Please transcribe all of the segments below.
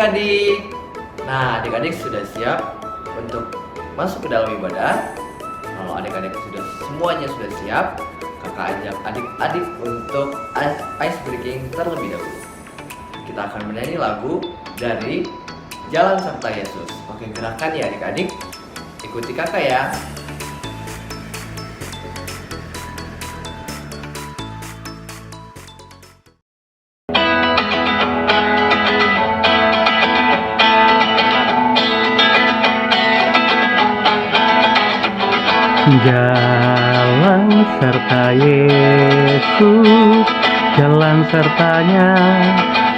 adik-adik. Nah, adik-adik sudah siap untuk masuk ke dalam ibadah? Kalau adik-adik semuanya sudah siap, kakak ajak adik-adik untuk ice breaking terlebih dahulu. Kita akan menyanyi lagu dari Jalan Serta Yesus. Oke, gerakan ya adik-adik. Ikuti kakak ya. Jalan serta Yesus, jalan sertanya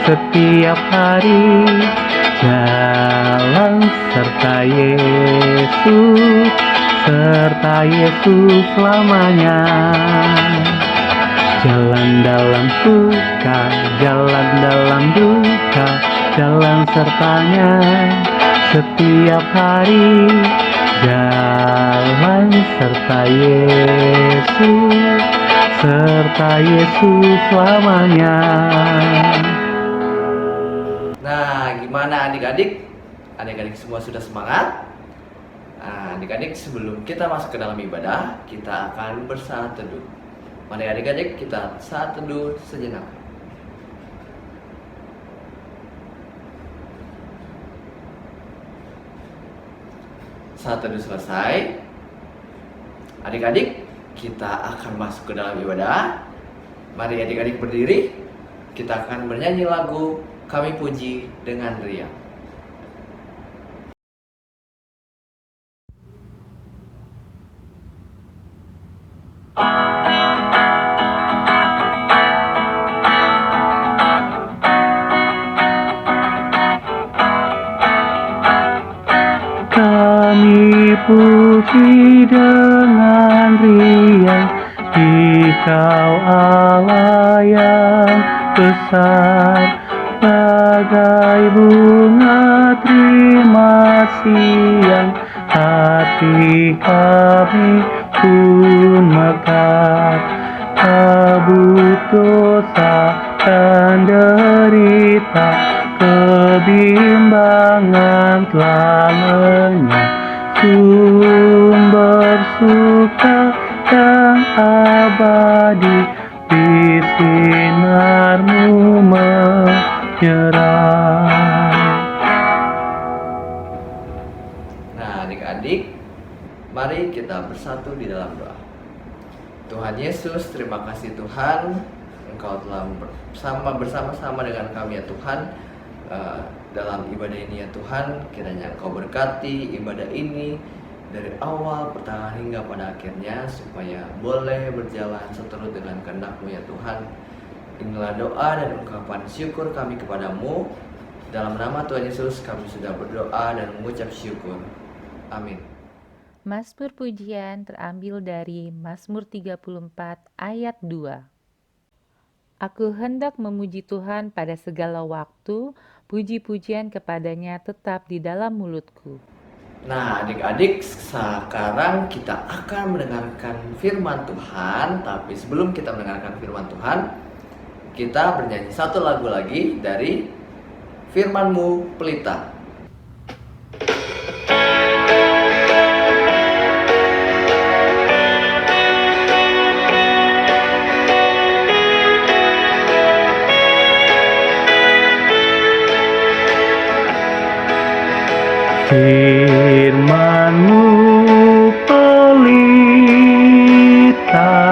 setiap hari. Jalan serta Yesus, serta Yesus selamanya. Jalan dalam suka, jalan dalam duka, jalan sertanya setiap hari. Jalan serta Yesus selamanya. Nah, gimana adik-adik? Adik-adik semua sudah semangat? Nah, adik-adik sebelum kita masuk ke dalam ibadah, kita akan bersaat teduh. Mari adik-adik kita saat teduh sejenak. Saat teduh selesai, adik-adik kita akan masuk ke dalam ibadah. Mari adik-adik berdiri. Kita akan bernyanyi lagu Kami Puji dengan riang. Kami puji dengan riang Dikau Allah yang besar, bagai bunga terima siang, hati kami pun mekar. Kabut dosa dan derita, kebimbangan telah lenyap. Sumber suka yang abadi di sinarmu menyerah. Nah, adik-adik, mari kita bersatu di dalam doa. Tuhan Yesus, terima kasih Tuhan, Engkau telah bersama-sama dengan kami ya Tuhan, dalam ibadah ini ya Tuhan. Kiranya Engkau berkati ibadah ini dari awal, pertengahan hingga pada akhirnya, supaya boleh berjalan seturut dengan kehendak-Mu ya Tuhan. Inilah doa dan ungkapan syukur kami kepadamu. Dalam nama Tuhan Yesus kami sudah berdoa dan mengucap syukur. Amin. Mazmur pujian terambil dari Mazmur 34 ayat 2. Aku hendak memuji Tuhan pada segala waktu, puji-pujian kepadanya tetap di dalam mulutku. Nah, adik-adik, sekarang kita akan mendengarkan firman Tuhan. Tapi sebelum kita mendengarkan firman Tuhan, kita bernyanyi satu lagu lagi dari Firman-Mu Pelita. Firman-Mu pelita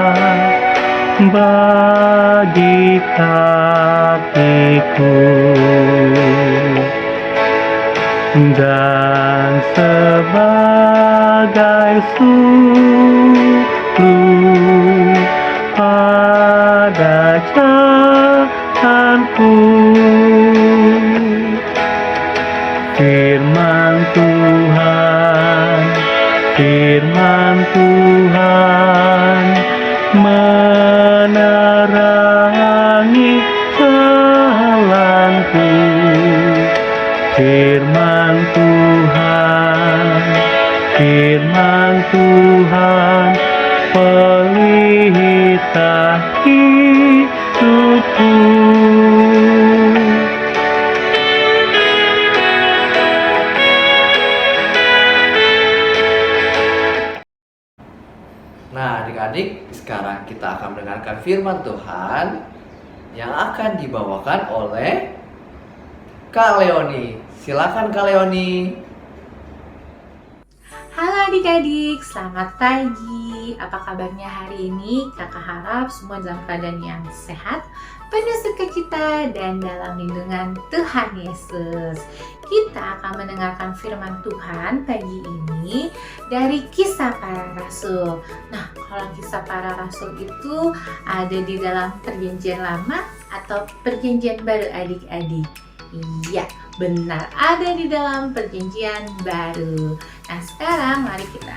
bagi kakiku dan sebagai sulur pada jalanku. Firman Tuhan menerangi jalanku. Firman Tuhan pelita hidupku. Nah, adik-adik, sekarang kita akan mendengarkan firman Tuhan yang akan dibawakan oleh Kak Leoni. Silakan Kak Leoni. Halo adik-adik, selamat pagi. Apa kabarnya hari ini? Kakak harap semua dalam keadaan yang sehat, penuh sukacita, dan dalam lindungan Tuhan Yesus. Kita akan mendengarkan firman Tuhan pagi ini dari Kisah Para Rasul. Nah, kalau Kisah Para Rasul itu ada di dalam Perjanjian Lama atau Perjanjian Baru adik-adik? Iya, benar, ada di dalam Perjanjian Baru. Nah, sekarang mari kita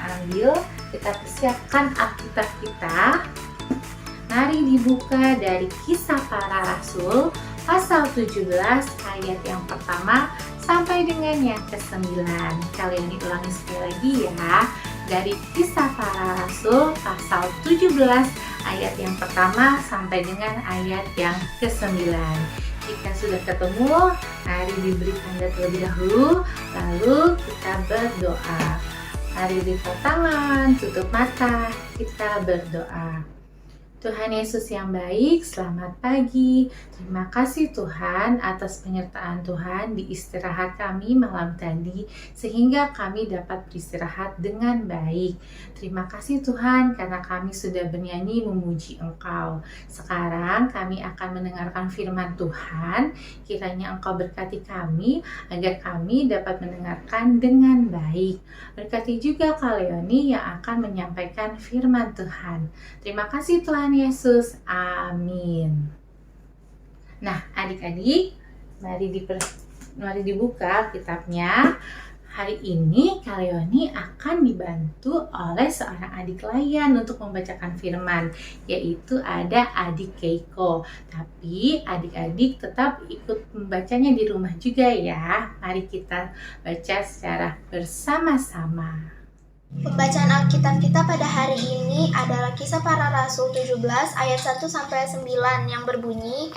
persiapkan Alkitab kita. Mari dibuka dari Kisah Para Rasul pasal 17 ayat yang pertama sampai dengan yang ke-9. Kalian ulangi sekali lagi ya. Dari Kisah Para Rasul pasal 17 ayat yang pertama sampai dengan ayat yang ke-9. Jika sudah ketemu, mari diberi tanda terlebih dahulu, lalu kita berdoa. Mari lipat tangan, tutup mata, kita berdoa. Tuhan Yesus yang baik, selamat pagi. Terima kasih Tuhan atas penyertaan Tuhan di istirahat kami malam tadi, sehingga kami dapat beristirahat dengan baik. Terima kasih Tuhan karena kami sudah bernyanyi memuji Engkau. Sekarang kami akan mendengarkan firman Tuhan. Kiranya Engkau berkati kami agar kami dapat mendengarkan dengan baik. Berkati juga Kak Leoni yang akan menyampaikan firman Tuhan. Terima kasih Tuhan Yesus, amin. Nah, adik-adik, mari dibuka kitabnya. Hari ini Kak Leoni akan dibantu oleh seorang adik layan untuk membacakan firman, yaitu ada adik Keiko. Tapi adik-adik tetap ikut membacanya di rumah juga ya. Mari kita baca secara bersama-sama. Pembacaan Alkitab kita pada hari ini adalah Kisah Para Rasul 17 ayat 1-9 yang berbunyi,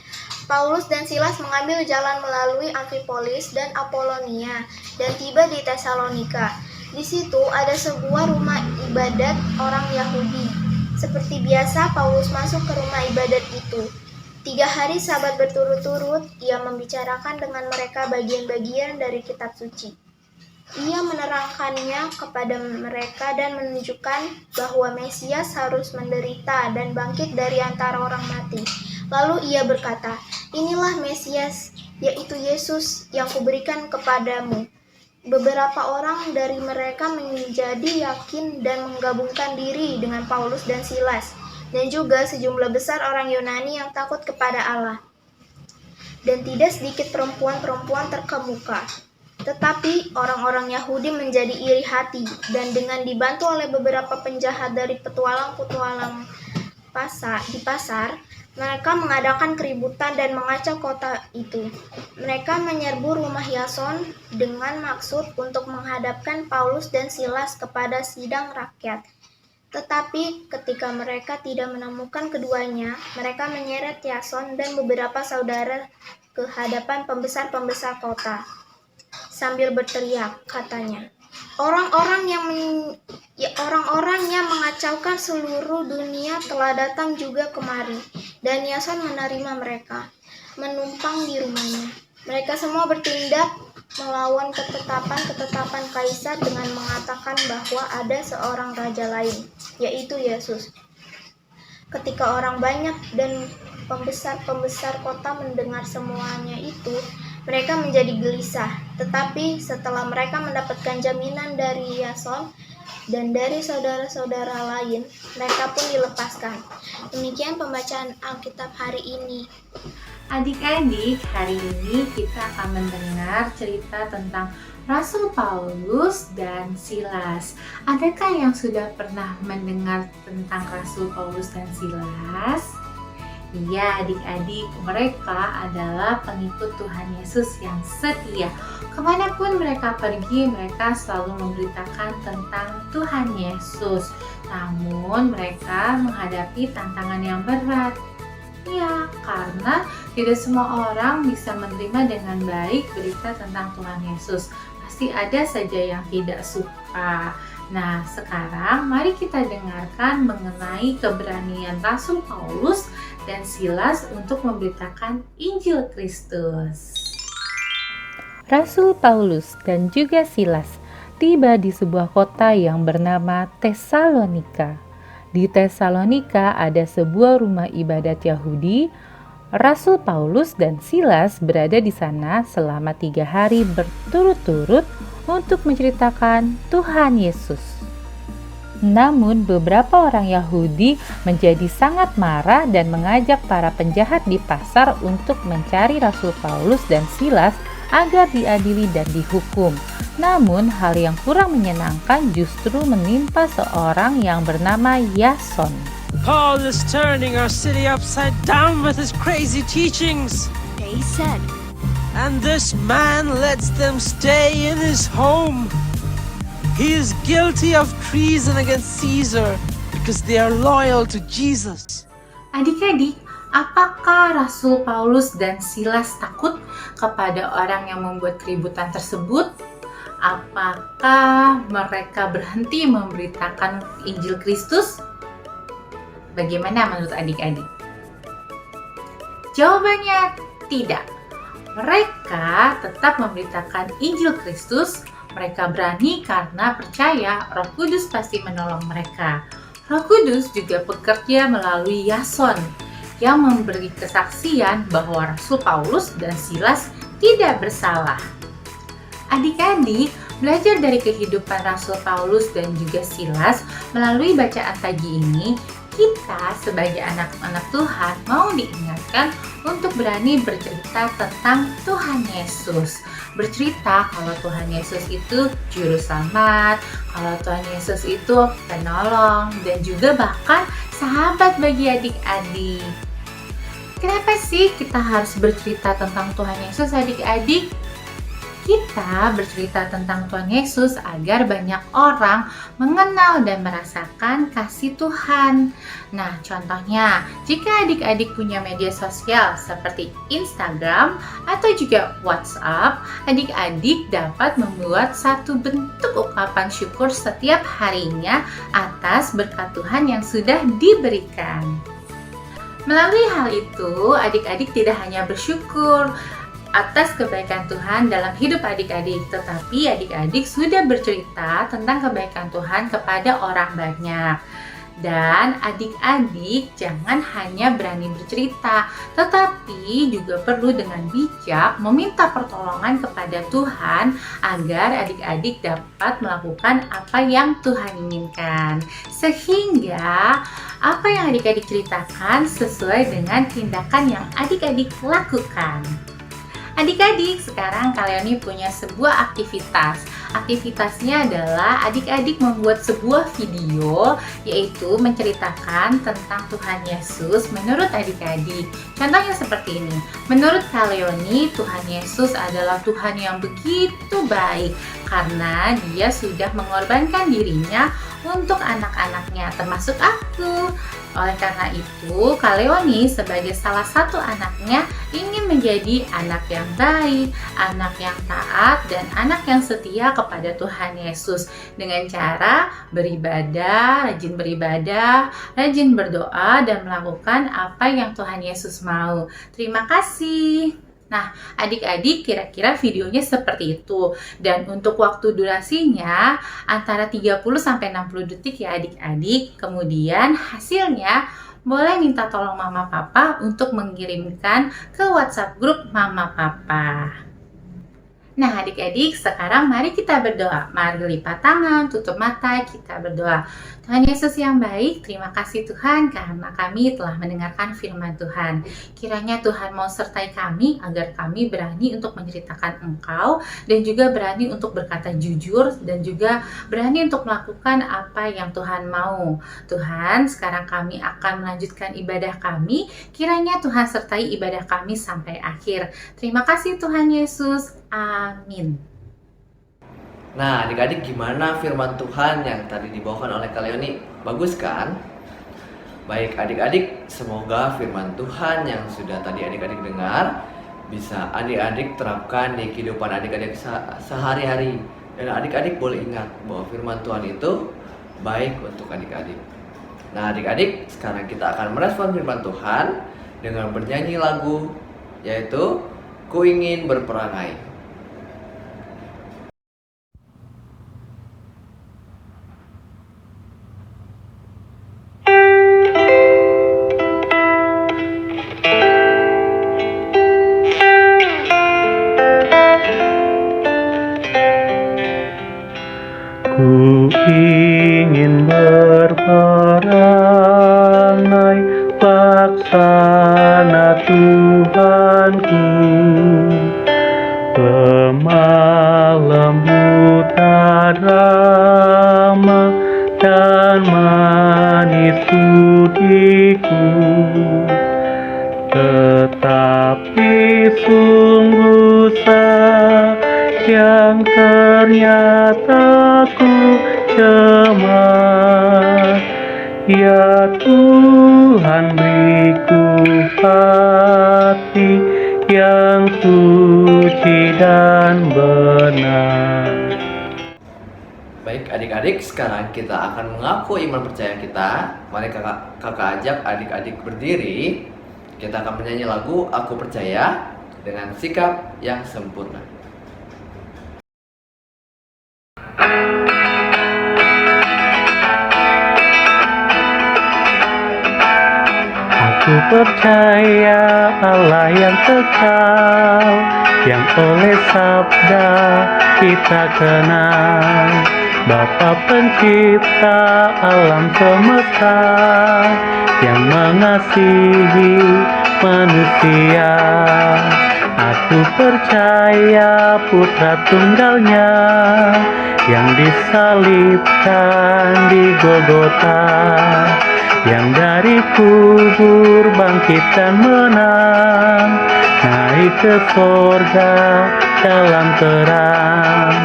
Paulus dan Silas mengambil jalan melalui Amfipolis dan Apolonia dan tiba di Tesalonika. Di situ ada sebuah rumah ibadat orang Yahudi. Seperti biasa, Paulus masuk ke rumah ibadat itu. 3 hari Sabat berturut-turut, ia membicarakan dengan mereka bagian-bagian dari kitab suci. Ia menerangkannya kepada mereka dan menunjukkan bahwa Mesias harus menderita dan bangkit dari antara orang mati. Lalu ia berkata, inilah Mesias, yaitu Yesus yang kuberikan kepadamu. Beberapa orang dari mereka menjadi yakin dan menggabungkan diri dengan Paulus dan Silas, dan juga sejumlah besar orang Yunani yang takut kepada Allah. Dan tidak sedikit perempuan-perempuan terkemuka. Tetapi orang-orang Yahudi menjadi iri hati, dan dengan dibantu oleh beberapa penjahat dari petualang-petualang di pasar, mereka mengadakan keributan dan mengacau kota itu. Mereka menyerbu rumah Yason dengan maksud untuk menghadapkan Paulus dan Silas kepada sidang rakyat. Tetapi ketika mereka tidak menemukan keduanya, mereka menyeret Yason dan beberapa saudara ke hadapan pembesar-pembesar kota. Sambil berteriak, katanya, orang-orang yang mengacaukan seluruh dunia telah datang juga kemari, dan Yason menerima mereka, menumpang di rumahnya. Mereka semua bertindak melawan ketetapan Kaisar dengan mengatakan bahwa ada seorang raja lain, yaitu Yesus. Ketika orang banyak dan pembesar-pembesar kota mendengar semuanya itu, mereka menjadi gelisah, tetapi setelah mereka mendapatkan jaminan dari Yason dan dari saudara-saudara lain, mereka pun dilepaskan. Demikian pembacaan Alkitab hari ini. Adik-adik, hari ini kita akan mendengar cerita tentang Rasul Paulus dan Silas. Adakah yang sudah pernah mendengar tentang Rasul Paulus dan Silas? Iya adik-adik, mereka adalah pengikut Tuhan Yesus yang setia. Kemanapun mereka pergi, mereka selalu memberitakan tentang Tuhan Yesus. Namun mereka menghadapi tantangan yang berat. Ya, karena tidak semua orang bisa menerima dengan baik berita tentang Tuhan Yesus. Pasti ada saja yang tidak suka. Nah, sekarang mari kita dengarkan mengenai keberanian Rasul Paulus dan Silas untuk memberitakan Injil Kristus. Rasul Paulus dan juga Silas tiba di sebuah kota yang bernama Tesalonika. Di Tesalonika ada sebuah rumah ibadat Yahudi. Rasul Paulus dan Silas berada di sana selama 3 hari berturut-turut untuk menceritakan Tuhan Yesus. Namun beberapa orang Yahudi menjadi sangat marah dan mengajak para penjahat di pasar untuk mencari Rasul Paulus dan Silas agar diadili dan dihukum. Namun hal yang kurang menyenangkan justru menimpa seorang yang bernama Yason. Paul is turning our city upside down with his crazy teachings. They said, And this man lets them stay in his home. He is guilty of treason against Caesar because they are loyal to Jesus. Adik-adik, apakah Rasul Paulus dan Silas takut kepada orang yang membuat keributan tersebut? Apakah mereka berhenti memberitakan Injil Kristus? Bagaimana menurut adik-adik? Jawabannya tidak. Mereka tetap memberitakan Injil Kristus. Mereka berani karena percaya Roh Kudus pasti menolong mereka. Roh Kudus juga bekerja melalui Yason yang memberi kesaksian bahwa Rasul Paulus dan Silas tidak bersalah. Adik-adik, belajar dari kehidupan Rasul Paulus dan juga Silas melalui bacaan pagi ini, kita sebagai anak-anak Tuhan mau diingatkan untuk berani bercerita tentang Tuhan Yesus. Bercerita kalau Tuhan Yesus itu juru selamat, kalau Tuhan Yesus itu penolong, dan juga bahkan sahabat bagi adik-adik. Kenapa sih kita harus bercerita tentang Tuhan Yesus, adik-adik? Kita bercerita tentang Tuhan Yesus agar banyak orang mengenal dan merasakan kasih Tuhan. Nah, contohnya, jika adik-adik punya media sosial seperti Instagram atau juga WhatsApp, adik-adik dapat membuat satu bentuk ungkapan syukur setiap harinya atas berkat Tuhan yang sudah diberikan. Melalui hal itu, adik-adik tidak hanya bersyukur atas kebaikan Tuhan dalam hidup adik-adik, tetapi adik-adik sudah bercerita tentang kebaikan Tuhan kepada orang banyak. Dan adik-adik jangan hanya berani bercerita, tetapi juga perlu dengan bijak meminta pertolongan kepada Tuhan agar adik-adik dapat melakukan apa yang Tuhan inginkan. Sehingga apa yang adik-adik ceritakan sesuai dengan tindakan yang adik-adik lakukan. Adik-adik, sekarang kalian punya sebuah aktivitas. Aktivitasnya adalah adik-adik membuat sebuah video, yaitu menceritakan tentang Tuhan Yesus menurut adik-adik. Contohnya seperti ini. Menurut Kaleoni, Tuhan Yesus adalah Tuhan yang begitu baik karena Dia sudah mengorbankan dirinya untuk anak-anaknya, termasuk aku. Oleh karena itu, Kaleoni sebagai salah satu anaknya ingin menjadi anak yang baik, anak yang taat, dan anak yang setia kepada Tuhan Yesus dengan cara beribadah, rajin berdoa, dan melakukan apa yang Tuhan Yesus mau. Terima kasih. Nah, adik-adik kira-kira videonya seperti itu. Dan untuk waktu durasinya antara 30-60 detik ya adik-adik. Kemudian hasilnya boleh minta tolong mama papa untuk mengirimkan ke WhatsApp grup mama papa. Nah adik-adik, sekarang mari kita berdoa. Mari lipat tangan, tutup mata, kita berdoa. Tuhan Yesus yang baik, terima kasih Tuhan karena kami telah mendengarkan firman Tuhan. Kiranya Tuhan mau sertai kami agar kami berani untuk menceritakan Engkau dan juga berani untuk berkata jujur dan juga berani untuk melakukan apa yang Tuhan mau. Tuhan, sekarang kami akan melanjutkan ibadah kami. Kiranya Tuhan sertai ibadah kami sampai akhir. Terima kasih Tuhan Yesus. Amin. Nah, adik-adik gimana firman Tuhan yang tadi dibawakan oleh Kaleoni? Bagus kan? Baik adik-adik, semoga firman Tuhan yang sudah tadi adik-adik dengar bisa adik-adik terapkan di kehidupan adik-adik sehari-hari. Dan adik-adik boleh ingat bahwa firman Tuhan itu baik untuk adik-adik. Nah adik-adik, sekarang kita akan merespon firman Tuhan dengan bernyanyi lagu, yaitu Ku Ingin Berperangai. Ku ingin berperangai laksana Tuhanku, lemah lembut ramah dan manis budiku, tetapi sungguh sayang ternyata ku cemas. Ya Tuhan, beriku hati yang suci dan benar. Baik adik-adik, sekarang kita akan mengaku iman percaya kita. Mari kakak ajak adik-adik berdiri. Kita akan menyanyi lagu Aku Percaya dengan sikap yang sempurna. Aku percaya Allah yang kekal, yang oleh sabda kita kenal, Bapa pencipta alam semesta, yang mengasihi manusia. Aku percaya Putra Tunggalnya yang disalibkan di Golgota, yang dari kubur bangkit dan menang, naik ke sorga dalam terang.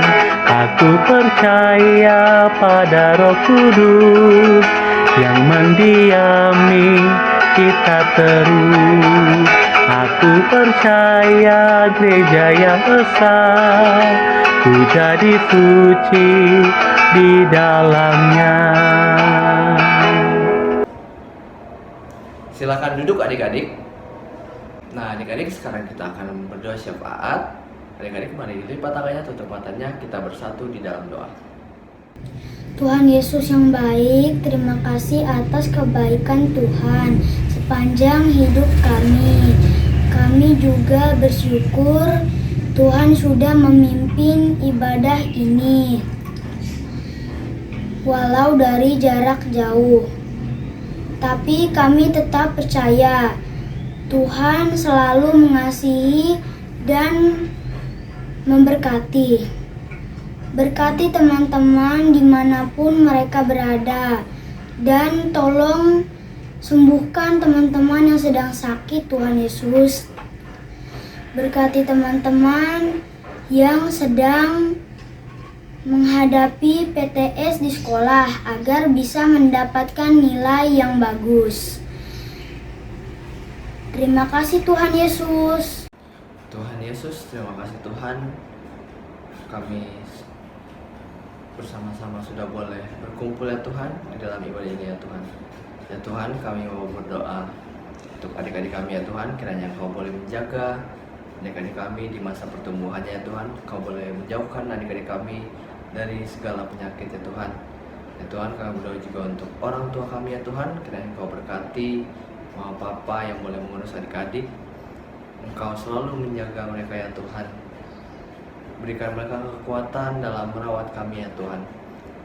Aku percaya pada Roh Kudus yang mendiami kita terus. Aku percaya gereja yang esa, ku jadi suci di dalamnya. Silakan duduk adik-adik. Nah adik-adik, sekarang kita akan berdoa syafaat. Adik-adik mari lipat tangannya, tutup matanya, kita bersatu di dalam doa. Tuhan Yesus yang baik, terima kasih atas kebaikan Tuhan sepanjang hidup kami. Kami juga bersyukur Tuhan sudah memimpin ibadah ini, walau dari jarak jauh. Tapi kami tetap percaya Tuhan selalu mengasihi dan memberkati. Berkati teman-teman dimanapun mereka berada, dan tolong sembuhkan teman-teman yang sedang sakit, Tuhan Yesus. Berkati teman-teman yang sedang menghadapi PTS di sekolah agar bisa mendapatkan nilai yang bagus. Terima kasih Tuhan Yesus. Tuhan Yesus, terima kasih Tuhan. Kami bersama-sama sudah boleh berkumpul ya Tuhan di dalam ibadah ini ya Tuhan. Ya Tuhan, kami mau berdoa untuk adik-adik kami ya Tuhan. Kiranya Kau boleh menjaga adik-adik kami di masa pertumbuhannya ya Tuhan. Kau boleh menjauhkan adik-adik kami dari segala penyakit ya Tuhan. Ya Tuhan, kami berdoa juga untuk orang tua kami ya Tuhan. Kiranya Kau berkati mama papa yang boleh mengurus adik-adik. Engkau selalu menjaga mereka ya Tuhan. Berikan mereka kekuatan dalam merawat kami ya Tuhan.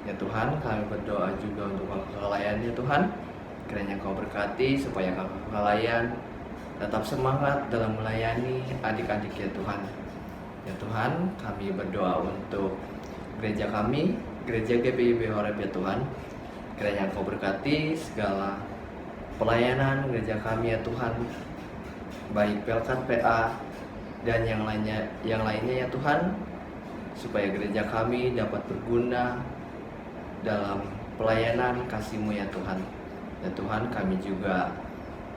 Ya Tuhan, kami berdoa juga untuk kakak layan ya Tuhan. Kiranya Kau berkati supaya kakak layan tetap semangat dalam melayani adik-adik ya Tuhan. Ya Tuhan, kami berdoa untuk gereja kami, gereja GPIB Horeb ya Tuhan. Kiranya Kau berkati segala pelayanan gereja kami ya Tuhan, baik Pelkat PA dan yang lainnya ya Tuhan, supaya gereja kami dapat berguna dalam pelayanan kasih-Mu ya Tuhan. Ya Tuhan, kami juga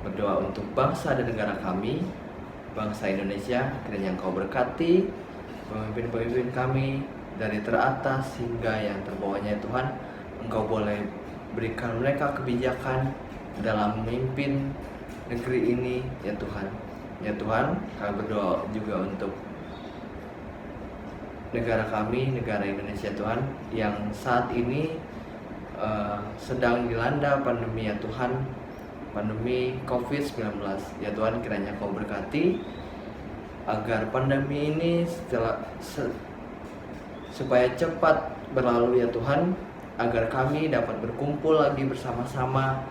berdoa untuk bangsa dan negara kami, bangsa Indonesia. Kiranya Kau berkati pemimpin-pemimpin kami dari teratas hingga yang terbawahnya Tuhan. Engkau boleh berikan mereka kebijakan dalam memimpin negeri ini ya Tuhan. Ya Tuhan, kami berdoa juga untuk negara kami, negara Indonesia Tuhan, yang saat ini sedang dilanda pandemi ya Tuhan, pandemi COVID-19. Ya Tuhan, kiranya Kau berkati agar pandemi ini supaya cepat berlalu ya Tuhan, agar kami dapat berkumpul lagi bersama-sama,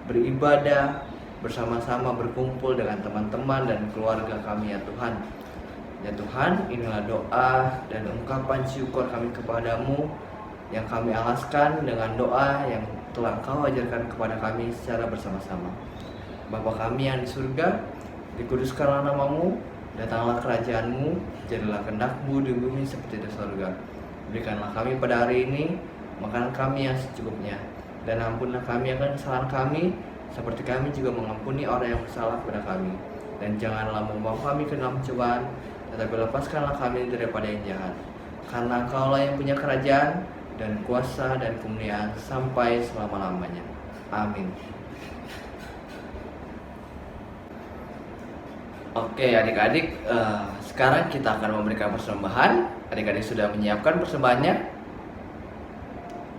beribadah bersama-sama, berkumpul dengan teman-teman dan keluarga kami ya Tuhan. Ya Tuhan, inilah doa dan ungkapan syukur kami kepadamu yang kami alaskan dengan doa yang telah Engkau ajarkan kepada kami secara bersama-sama. Bapa kami yang di surga, dikuduskanlah namamu, datanglah kerajaanmu, jadilah kehendak-Mu di bumi seperti di surga. Berikanlah kami pada hari ini makanan kami yang secukupnya, dan ampunlah kami akan kesalahan kami, seperti kami juga mengampuni orang yang bersalah kepada kami. Dan janganlah membawa kami ke dalam cobaan, tetapi lepaskanlah kami daripada yang jahat. Karena Engkaulah yang punya kerajaan dan kuasa dan kemuliaan sampai selama-lamanya. Amin. Oke adik-adik, sekarang kita akan memberikan persembahan. Adik-adik sudah menyiapkan persembahannya?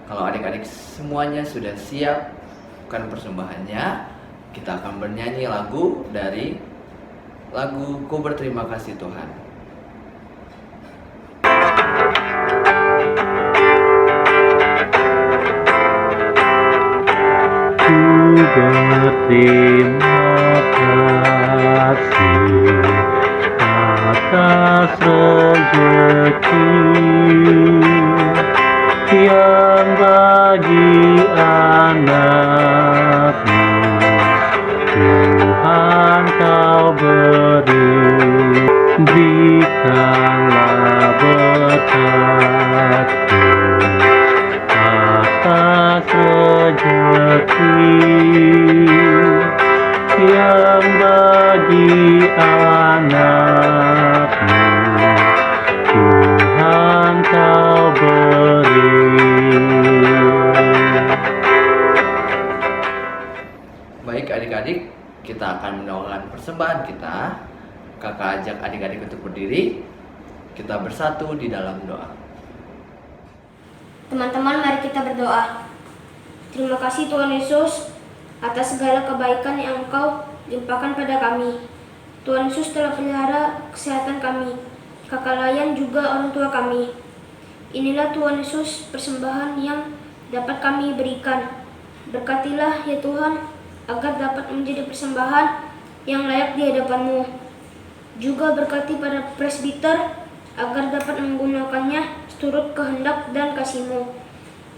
Kalau adik-adik semuanya sudah siapkan persembahannya, kita akan bernyanyi lagu dari lagu Ku Berterima Kasih Tuhan. Ku berterima kasih atas rezeki yang bagi anak-Mu Tuhan Kau beri. Berikanlah berkat-Mu atas rezeki yang bagi anak-Mu Tuhan Kau beri. Baik adik-adik, kita akan menawarkan persembahan kita. Kakak ajak adik-adik untuk berdiri. Kita bersatu di dalam doa. Teman-teman, mari kita berdoa. Terima kasih Tuhan Yesus atas segala kebaikan yang Engkau limpahkan pada kami. Tuhan Yesus telah pelihara kesehatan kami, kakak layan juga orang tua kami. Inilah Tuhan Yesus persembahan yang dapat kami berikan. Berkatilah ya Tuhan agar dapat menjadi persembahan yang layak di hadapan-Mu. Juga berkati pada presbiter agar dapat menggunakannya seturut kehendak dan kasih-Mu.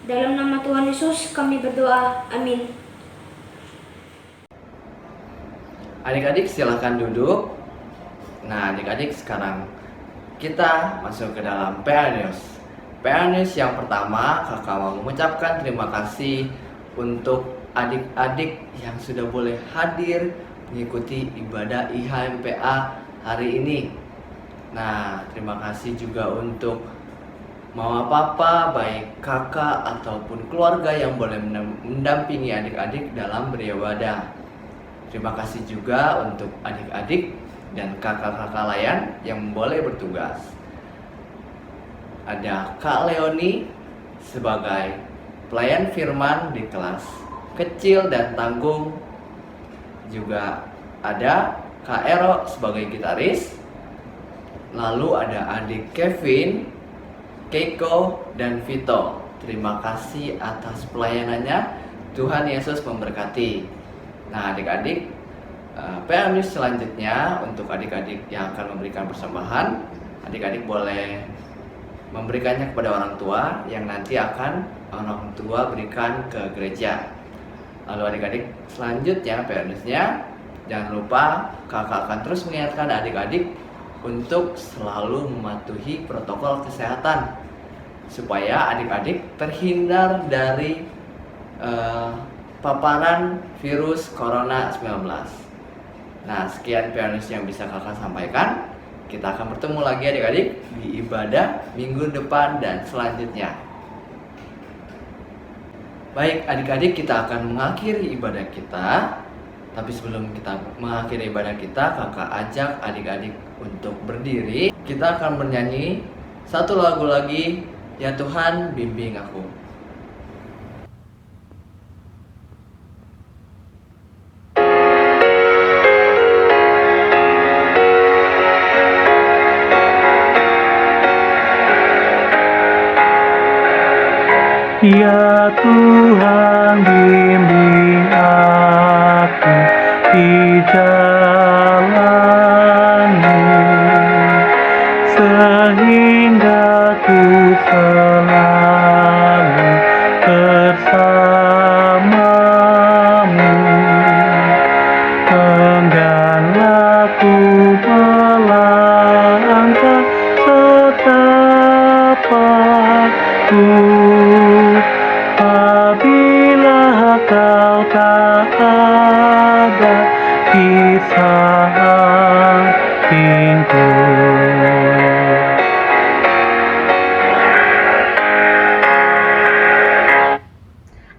Dalam nama Tuhan Yesus kami berdoa. Amin. Adik-adik silakan duduk. Nah adik-adik, sekarang kita masuk ke dalam PA News. PA News yang pertama, kakak mau mengucapkan terima kasih untuk adik-adik yang sudah boleh hadir mengikuti ibadah IHMPA hari ini. Nah, terima kasih juga untuk mama papa, baik kakak ataupun keluarga yang boleh mendampingi adik-adik dalam beribadah. Terima kasih juga untuk adik-adik dan kakak-kakak layan yang boleh bertugas. Ada Kak Leoni sebagai pelayan firman di kelas kecil dan tanggung. Juga ada Kak Ero sebagai gitaris. Lalu ada adik Kevin, Keiko, dan Vito. Terima kasih atas pelayanannya. Tuhan Yesus memberkati. Nah adik-adik, PA News selanjutnya untuk adik-adik yang akan memberikan persembahan. Adik-adik boleh memberikannya kepada orang tua yang nanti akan orang tua berikan ke gereja. Lalu adik-adik selanjutnya PA News-nya, jangan lupa kakak akan terus mengingatkan adik-adik untuk selalu mematuhi protokol kesehatan supaya adik-adik terhindar dari paparan virus corona 19. Nah, sekian PA News yang bisa kakak sampaikan. Kita akan bertemu lagi adik-adik di ibadah minggu depan dan selanjutnya. Baik adik-adik, kita akan mengakhiri ibadah kita. Tapi sebelum kita mengakhiri ibadah kita, kakak ajak adik-adik untuk berdiri. Kita akan bernyanyi satu lagu lagi, Ya Tuhan Bimbing Aku. Ya Tuhan bimbing aku di jalan-Mu, sehingga ku selalu bersama-Mu. Engganlah ku melangkah setapakku, apabila Kau tak ada di sampingku.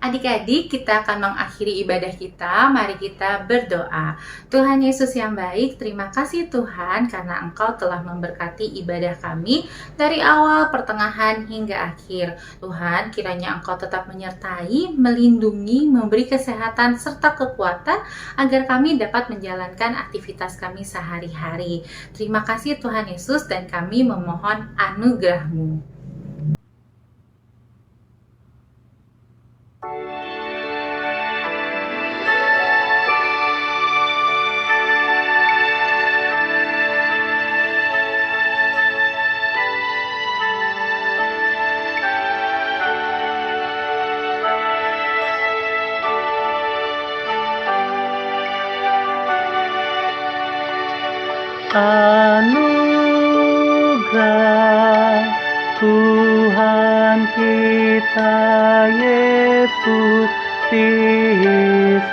Adik-adik, kita akan mengakhiri ibadah kita. Mari kita berdoa. Tuhan Yesus yang baik, terima kasih Tuhan karena Engkau telah memberkati ibadah kami dari awal, pertengahan, hingga akhir. Tuhan, kiranya Engkau tetap menyertai, melindungi, memberi kesehatan serta kekuatan agar kami dapat menjalankan aktivitas kami sehari-hari. Terima kasih Tuhan Yesus, dan kami memohon anugerah-Mu. Anugerah Tuhan kita Yesus Kristus,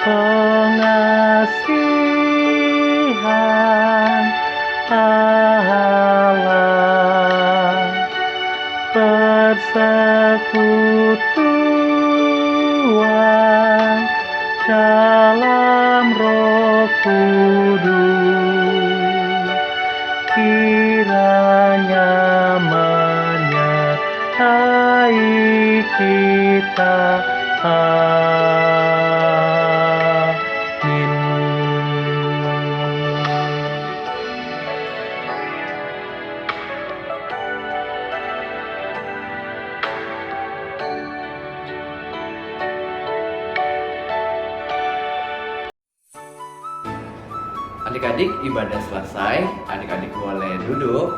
pengasihan Allah, persekutuan dalam Roh Kudus, kiranya menyertai kita. Amin. Adik-adik, ibadah selesai. Adik-adik boleh duduk.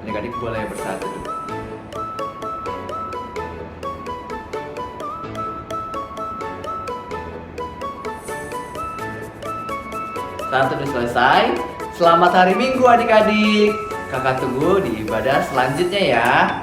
Adik-adik boleh bersatu duduk. Saat sudah selesai, selamat hari Minggu adik-adik. Kakak tunggu di ibadah selanjutnya ya.